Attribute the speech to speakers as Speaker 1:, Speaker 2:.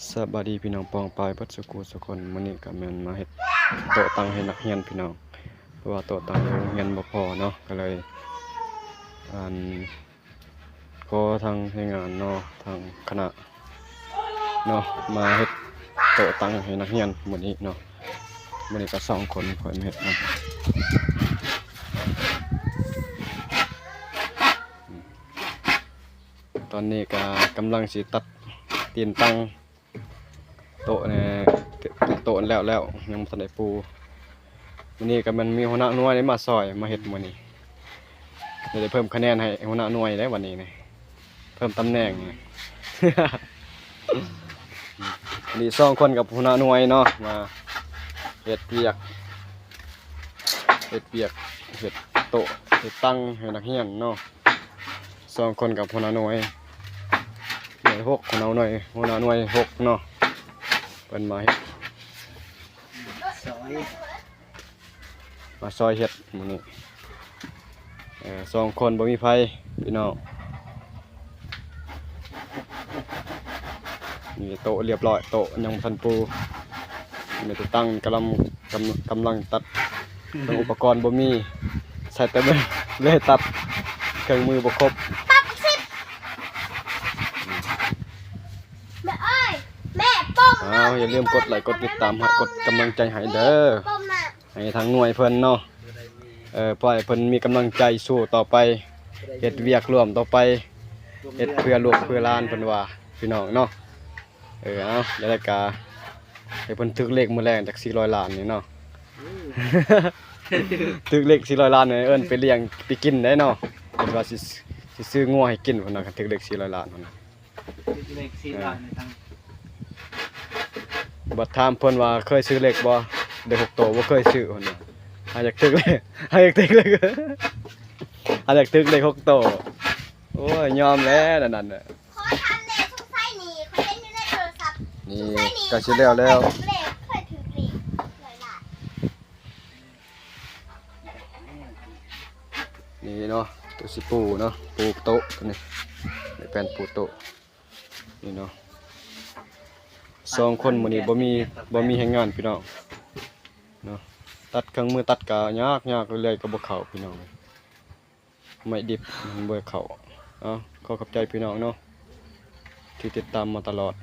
Speaker 1: สวัสดีพี่น้องปองปายเบิดสุขุสุคนมื้อนี้ก็แม่นมาเฮ็ดโต๊ะตั้งให้นักเรียนพี่น้องเพราะว่าโต๊ะตั้งในโรงเรียนบ่พอเนาะก็เลยอันขอทางให้งานเนาะทางคณะเนาะมาเฮ็ดโต๊ะตั้งให้นักเรียนมื้อนี้เนาะมื้อนี้ก็2คนค่อยมาเฮ็ดเนาะตอนนี้ก็กำลังสิตัดตีนตั้งโต๊ะเนี่ยโต๊ะแล้วยังบ่ทันได้ปูมื้อนี้ก็มันมีหัวหน้าหน่วยได้มาซอยมาเฮ็ดมื้อนี้ได้เพิ่มคะแนนให้หัวหน้าหน่วยได้วันนี้นี่เพิ่มตำแหน่งนี่ นี่2คนกับหัวหน้าหน่วยเนาะมาเฮ็ดเวียกเฮ็ดโต๊ะเฮ็ดตั้งให้นักเรียนเนาะ2คนกับหัวหน้าหน่วยหน่วย6หัวหน้าหน่วย6เนาะเพิ่นมาเฮ็ดมาซอยเฮ็ดมื้อนี้2คนบ่มีไผพี่น้องนี่โต๊ะเรียบร้อยโต๊ะยังบ่ทันปูมีแต่ตั้งกำลังตัดอุปกรณ์บ่มีใช้แต่เลยตัดเครื่องมือบ่ครบ
Speaker 2: ตับสิบแม่เอ้ยแม่ป้ม
Speaker 1: อย่าลืมกดไลค์กดติดตามกดกำลังใจให้เด้อให้ทางหน่วยเพิ่นเนาะปล่อยเพิ่นมีกำลังใจสู้ต่อไปเฮ็ดเวียกร่วมต่อไปเฮ็ดเพื่อลูกเพื่อหลานเพิ่นว่าพี่น้องเนาะเอาเดี๋ยวได้กาให้เพิ่นถึกเลขมื้อแรงจาก400ล้านนี่เนาะ ถึกเลข400ล้านนี่เอิ้นไปเลี้ยงไปกินได้เนาะเพิ่นว่าสิซื้องัวให้กินเพิ่นน่ะคันถึกเลข400ล้านพุ่นน่ะ
Speaker 3: เลข4ล้านในทาง
Speaker 1: บัดถามเพิ่นว่าเคยซื้อเลขบ่ได้6โตบ่เคยซื้อเพิ่นน่ะหาอยากถึกเลขหาอยากถึกเลขหาอยากถึกเลข6โตโอ้ยยอมแล้วนั่นน่ะ
Speaker 2: ขอทำเด็กทุกไส้หนีเขาเล่นอยู่ในโทรศัพท์
Speaker 1: นี่ก็สิแล้ว
Speaker 2: เคยถือเลขเลยล่ะ
Speaker 1: นี่เนาะตัวสิปูเนาะปูโต๊ะตัวนี้แผ่นปูโต๊ะนี่เนาะ2คนมื้อนี้บ่มีแรงงานพี่น้องเนาะตัดเครื่องมือตัดก็ยากเรื่อยๆก็บ่เข้าพี่น้องไม่ดิบมันบ่เข้าขอขอบใจพี่น้องเนาะที่ติดตามมาตลอด